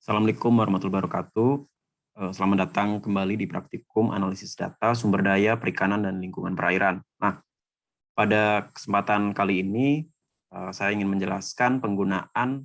Assalamualaikum warahmatullahi wabarakatuh. Selamat datang kembali di Praktikum Analisis Data Sumber Daya Perikanan dan Lingkungan Perairan. Nah, pada kesempatan kali ini saya ingin menjelaskan penggunaan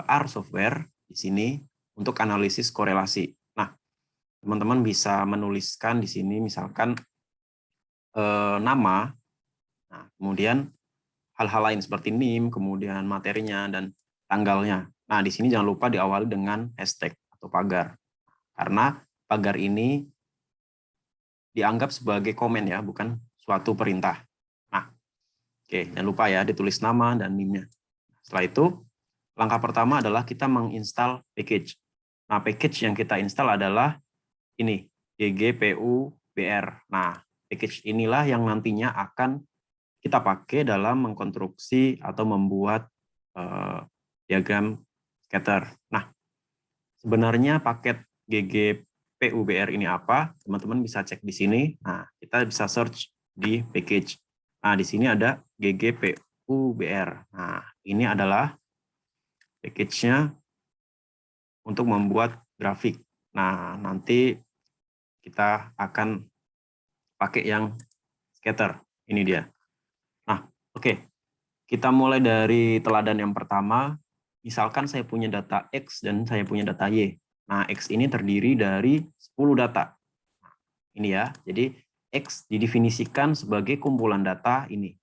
R software di sini untuk analisis korelasi. Nah, teman-teman bisa menuliskan di sini misalkan nama, nah, kemudian hal-hal lain seperti NIM, kemudian materinya dan tanggalnya. Nah, di sini jangan lupa diawali dengan hashtag atau pagar. Karena pagar ini dianggap sebagai komen ya, bukan suatu perintah. Nah, oke, jangan lupa ya ditulis nama dan NIM-nya. Setelah itu, langkah pertama adalah kita menginstal package. Nah, package yang kita install adalah ini, ggpubr. Nah, package inilah yang nantinya akan kita pakai dalam mengkonstruksi atau membuat diagram scatter. Nah, sebenarnya paket ggpubr ini apa? Teman-teman bisa cek di sini. Nah, kita bisa search di package. Nah, di sini ada ggpubr. Nah, ini adalah package-nya untuk membuat grafik. Nah, nanti kita akan pakai yang scatter. Ini dia. Nah, oke. Kita mulai dari teladan yang pertama. Misalkan saya punya data X dan saya punya data Y. Nah, X ini terdiri dari 10 data. Ini ya, jadi X didefinisikan sebagai kumpulan data ini,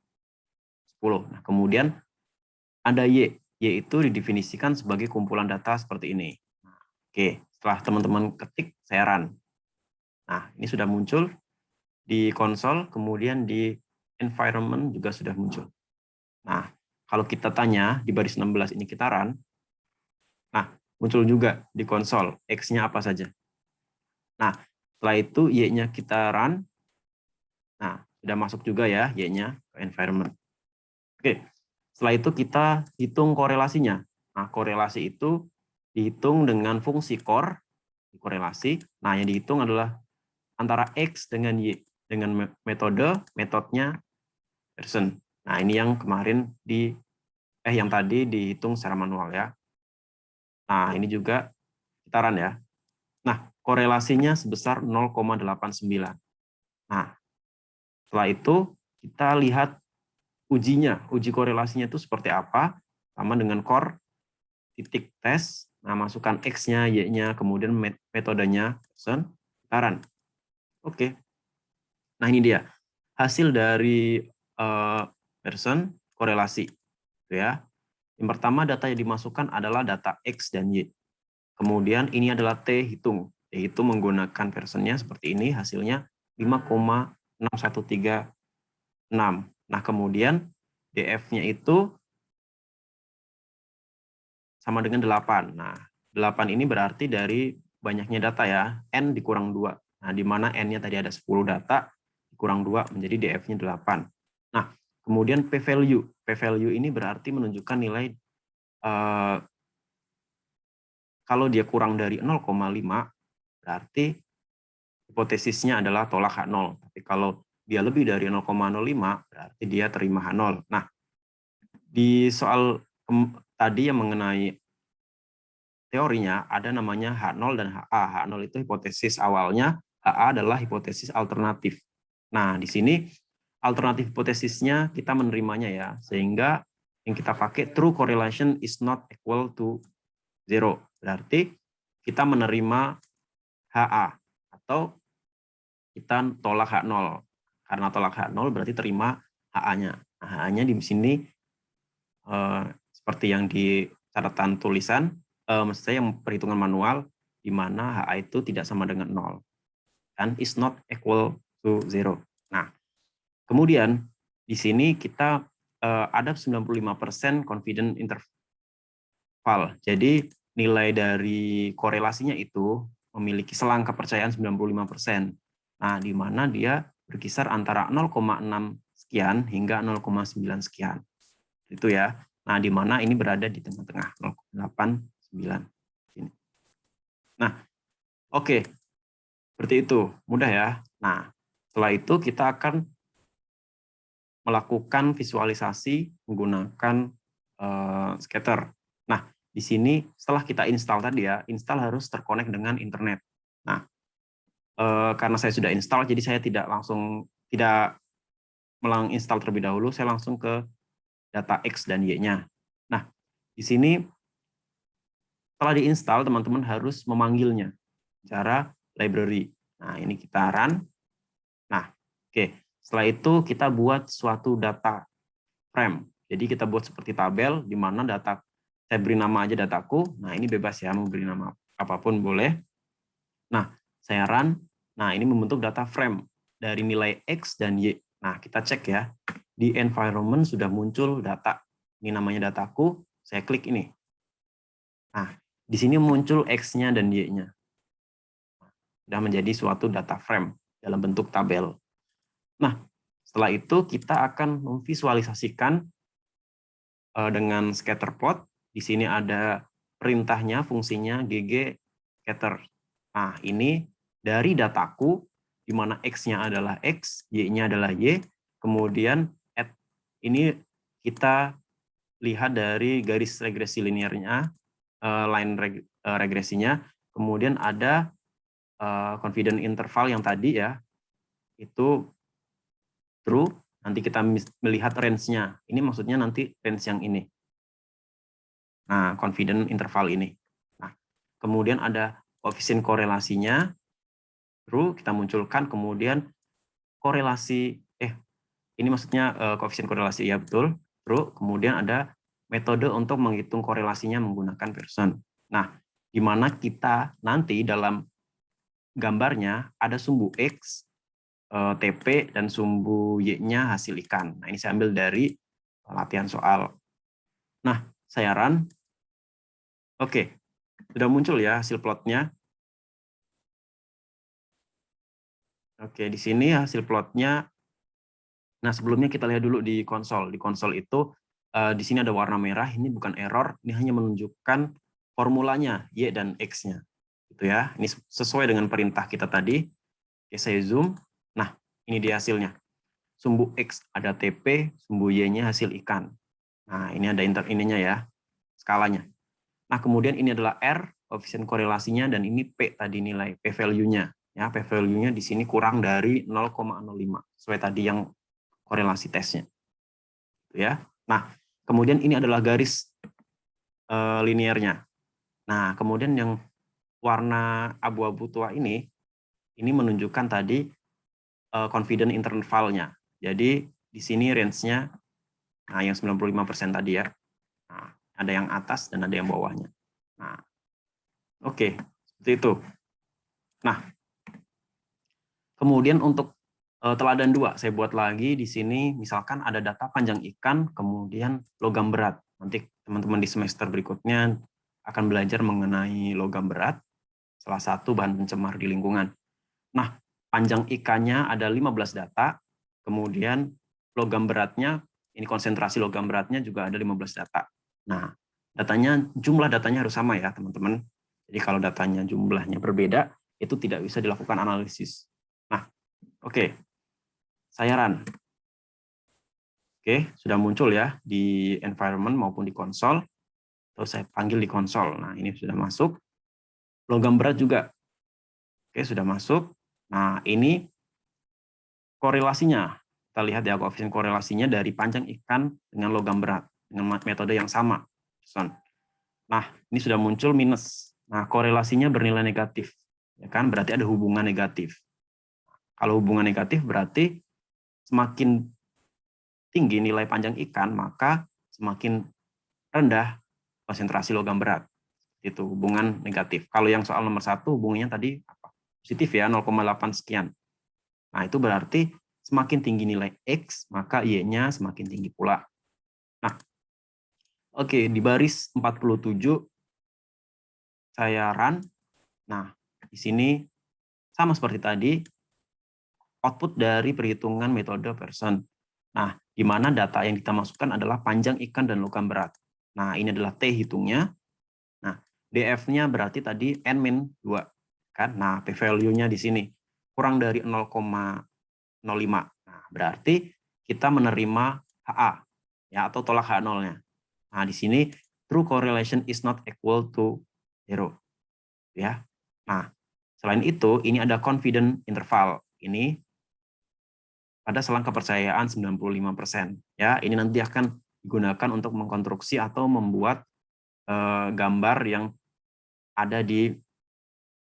10. Nah, kemudian ada Y. Y itu didefinisikan sebagai kumpulan data seperti ini. Oke, setelah teman-teman ketik, saya run. Nah, ini sudah muncul di konsol, kemudian di environment juga sudah muncul. Nah, kalau kita tanya di baris 16 ini kita run, nah, muncul juga di konsol, X-nya apa saja. Nah, setelah itu Y-nya kita run, nah, sudah masuk juga ya Y-nya ke environment. Oke, setelah itu kita hitung korelasinya. Nah, korelasi itu dihitung dengan fungsi core, korelasi. Nah, yang dihitung adalah antara X dengan Y, dengan metodenya Pearson. Nah, ini yang kemarin yang tadi dihitung secara manual ya. Nah, ini juga kita run ya. Nah, korelasinya sebesar 0,89. Nah, setelah itu kita lihat ujinya, uji korelasinya itu seperti apa, sama dengan core, titik tes, nah masukkan X-nya, Y-nya, kemudian metodenya, kita run. Oke. Nah, ini dia hasil dari Pearson korelasi. Ya. Yang pertama data yang dimasukkan adalah data X dan Y. Kemudian ini adalah T hitung, yaitu menggunakan Pearson-nya seperti ini, hasilnya 5,6136. Nah, kemudian DF-nya itu sama dengan 8. Nah, 8 ini berarti dari banyaknya data ya, N dikurang 2. Nah, di mana N-nya tadi ada 10 data, dikurang 2 menjadi DF-nya 8. Nah, kemudian P-value. P-value ini berarti menunjukkan nilai kalau dia kurang dari 0,5, berarti hipotesisnya adalah tolak H0. Tapi kalau dia lebih dari 0,05, berarti dia terima H0. Nah, di soal tadi yang mengenai teorinya ada namanya H0 dan HA. H0 itu hipotesis awalnya, HA adalah hipotesis alternatif. Nah, di sini alternatif hipotesisnya kita menerimanya ya, sehingga yang kita pakai true correlation is not equal to 0. Berarti kita menerima HA atau kita tolak H0. Karena tolak H0 berarti terima HA-nya. Nah, HA-nya di sini seperti yang di catatan tulisan, maksud saya yang perhitungan manual, di mana HA itu tidak sama dengan 0. Dan is not equal to 0. Nah, kemudian di sini kita ada 95% confident interval. Jadi nilai dari korelasinya itu memiliki selang kepercayaan 95%. Nah, di mana dia berkisar antara 0,6 sekian hingga 0,9 sekian. Itu ya. Nah, di mana ini berada di tengah-tengah 0,89 ini. Nah, oke. Seperti itu. Mudah ya. Nah, setelah itu kita akan melakukan visualisasi menggunakan scatter. Nah, di sini setelah kita install tadi ya, install harus terkonek dengan internet. Nah, karena saya sudah install, jadi saya tidak menginstall terlebih dahulu, saya langsung ke data X dan Y-nya. Nah, di sini setelah diinstal, teman-teman harus memanggilnya cara library. Nah, ini kita run. Nah, oke. Setelah itu kita buat suatu data frame. Jadi kita buat seperti tabel di mana data, saya beri nama aja dataku. Nah, ini bebas ya, mau beri nama apapun boleh. Nah, saya run. Nah, ini membentuk data frame dari nilai X dan Y. Nah, kita cek ya. Di environment sudah muncul data. Ini namanya dataku. Saya klik ini. Nah, di sini muncul X-nya dan Y-nya. Sudah menjadi suatu data frame dalam bentuk tabel. Nah, setelah itu kita akan memvisualisasikan dengan scatter plot. Di sini ada perintahnya, fungsinya gg scatter. Nah, ini dari dataku, di mana X-nya adalah X, Y-nya adalah Y, kemudian add, ini kita lihat dari garis regresi linearnya, line regresinya, kemudian ada confidence interval yang tadi ya, itu true, nanti kita melihat range-nya. Ini maksudnya nanti range yang ini. Nah, confidence interval ini. Nah, kemudian ada koefisien korelasinya, true, kita munculkan, kemudian korelasi, ini maksudnya koefisien korelasi, ya betul, true, kemudian ada metode untuk menghitung korelasinya menggunakan Pearson. Nah, di mana kita nanti dalam gambarnya ada sumbu X, TP, dan sumbu Y-nya hasil ikan. Nah, ini saya ambil dari latihan soal. Nah, saya run. Oke, sudah muncul ya hasil plotnya. Oke, di sini hasil plotnya. Nah, sebelumnya kita lihat dulu di konsol. Di konsol itu, di sini ada warna merah, ini bukan error, ini hanya menunjukkan formulanya, Y dan X-nya. Gitu ya. Ini sesuai dengan perintah kita tadi. Oke, saya zoom. Nah, ini dia hasilnya. Sumbu X ada TP, sumbu Y-nya hasil ikan. Nah, ini ada ininya ya, skalanya. Nah, kemudian ini adalah R, koefisien korelasinya, dan ini P tadi nilai P value-nya. Ya, P value-nya di sini kurang dari 0,05, sesuai tadi yang korelasi tesnya. Ya. Nah, kemudian ini adalah garis linearnya. Nah, kemudian yang warna abu-abu tua ini menunjukkan tadi confidence interval-nya. Jadi di sini range-nya, nah yang 95% tadi ya. Nah, ada yang atas dan ada yang bawahnya. Nah, oke, seperti itu. Nah, kemudian untuk teladan 2, saya buat lagi di sini, misalkan ada data panjang ikan, kemudian logam berat. Nanti teman-teman di semester berikutnya akan belajar mengenai logam berat, salah satu bahan pencemar di lingkungan. Nah, panjang ikannya ada 15 data, kemudian logam beratnya, ini konsentrasi logam beratnya juga ada 15 data. Nah, jumlah datanya harus sama ya teman-teman. Jadi kalau datanya jumlahnya berbeda, itu tidak bisa dilakukan analisis. Nah, oke. Saya run. Oke, sudah muncul ya di environment maupun di konsol. Terus saya panggil di konsol. Nah, ini sudah masuk. Logam berat juga. Oke, sudah masuk. Nah, ini korelasinya. Kita lihat ya koefisien korelasinya dari panjang ikan dengan logam berat dengan metode yang sama. Nah, ini sudah muncul minus. Nah, korelasinya bernilai negatif. Ya kan? Berarti ada hubungan negatif. Kalau hubungan negatif berarti semakin tinggi nilai panjang ikan, maka semakin rendah konsentrasi logam berat. Itu hubungan negatif. Kalau yang soal nomor 1 hubungannya tadi apa? Positif ya, 0,8 sekian. Nah, itu berarti semakin tinggi nilai X, maka Y-nya semakin tinggi pula. Nah, oke, di baris 47 saya run. Nah, di sini sama seperti tadi, output dari perhitungan metode Pearson. Nah, di mana data yang kita masukkan adalah panjang ikan dan logam berat. Nah, ini adalah T hitungnya. Nah, DF-nya berarti tadi N-2. Kan? Nah, P-value-nya di sini kurang dari 0,05. Nah, berarti kita menerima HA ya atau tolak H0-nya. Nah, di sini true correlation is not equal to 0. Ya. Nah, selain itu, ini ada confident interval. Ini pada selang kepercayaan 95%. Ya, ini nanti akan digunakan untuk mengkonstruksi atau membuat gambar yang ada di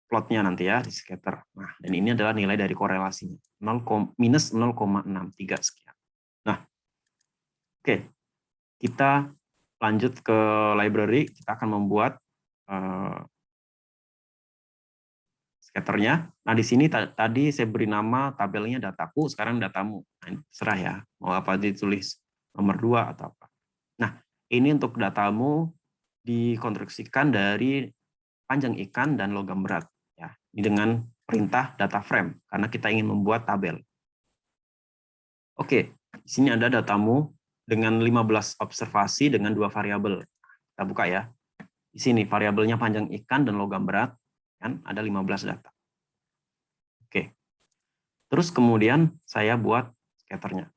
plotnya nanti ya, di scatter. Nah, dan ini adalah nilai dari korelasinya. Minus 0,63 sekian. Nah, oke. Kita lanjut ke library. Kita akan membuat scatternya. Nah, di sini tadi saya beri nama tabelnya dataku, sekarang datamu. Nah, ini terserah ya, mau apa ditulis nomor 2 atau apa. Nah, ini untuk datamu dikonstruksikan dari panjang ikan dan logam berat. Ya, ini dengan perintah data frame, karena kita ingin membuat tabel. Oke, di sini ada datamu dengan 15 observasi dengan 2 variabel. Kita buka ya. Di sini variabelnya panjang ikan dan logam berat, kan ada 15 data. Oke. Terus kemudian saya buat scatternya.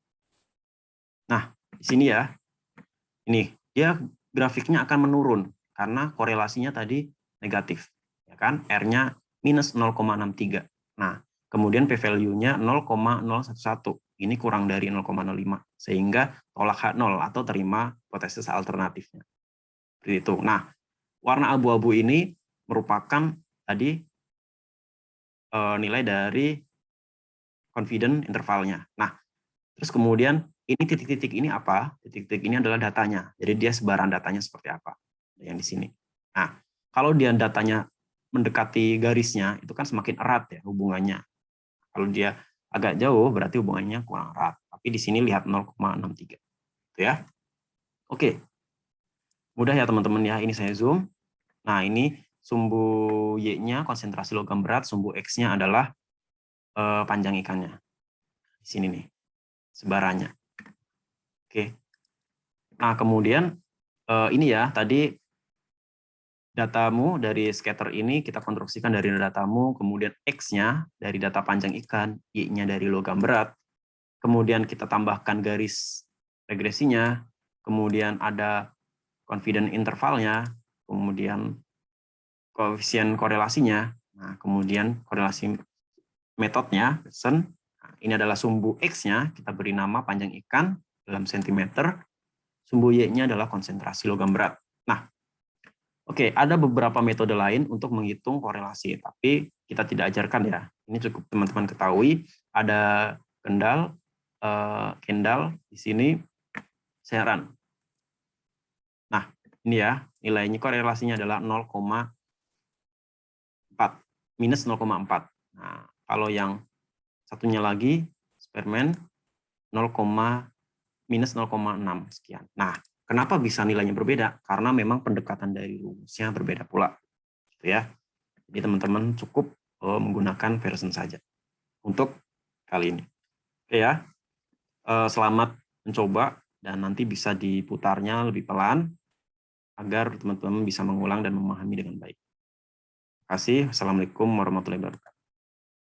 Nah, di sini ya. Ini dia grafiknya akan menurun karena korelasinya tadi negatif, ya kan? R-nya minus 0,63. Nah, kemudian p-value-nya 0,011. Ini kurang dari 0,05 sehingga tolak H0 atau terima hipotesis alternatifnya. Seperti itu. Nah, warna abu-abu ini merupakan tadi nilai dari confident intervalnya. Nah, terus kemudian ini titik-titik ini apa? Titik-titik ini adalah datanya. Jadi dia sebaran datanya seperti apa yang di sini. Nah, kalau dia datanya mendekati garisnya, itu kan semakin erat ya hubungannya. Kalau dia agak jauh, berarti hubungannya kurang erat. Tapi di sini lihat 0,63. Itu ya. Oke. Mudah ya teman-teman ya. Ini saya zoom. Nah, ini sumbu Y-nya konsentrasi logam berat, sumbu X-nya adalah panjang ikannya. Di sini nih, sebarannya. Oke. Nah, kemudian ini ya, tadi datamu dari scatter ini kita konstruksikan dari datamu, kemudian X-nya dari data panjang ikan, Y-nya dari logam berat, kemudian kita tambahkan garis regresinya, kemudian ada confidence intervalnya, kemudian koefisien korelasinya, nah, kemudian korelasi metodenya, ini adalah sumbu X-nya, kita beri nama panjang ikan dalam sentimeter, sumbu Y-nya adalah konsentrasi logam berat. Nah, oke, ada beberapa metode lain untuk menghitung korelasi, tapi kita tidak ajarkan ya. Ini cukup teman-teman ketahui. Ada Kendall di sini, Sheeran. Nah, ini ya, nilainya korelasinya adalah 0,4, minus 0,4. Nah, kalau yang satunya lagi, Spearman, minus 0,6 sekian. Nah, kenapa bisa nilainya berbeda? Karena memang pendekatan dari rumusnya berbeda pula. Gitu ya. Jadi teman-teman cukup menggunakan version saja untuk kali ini. Oke ya. Selamat mencoba dan nanti bisa diputarnya lebih pelan agar teman-teman bisa mengulang dan memahami dengan baik. Terima kasih. Assalamualaikum warahmatullahi wabarakatuh.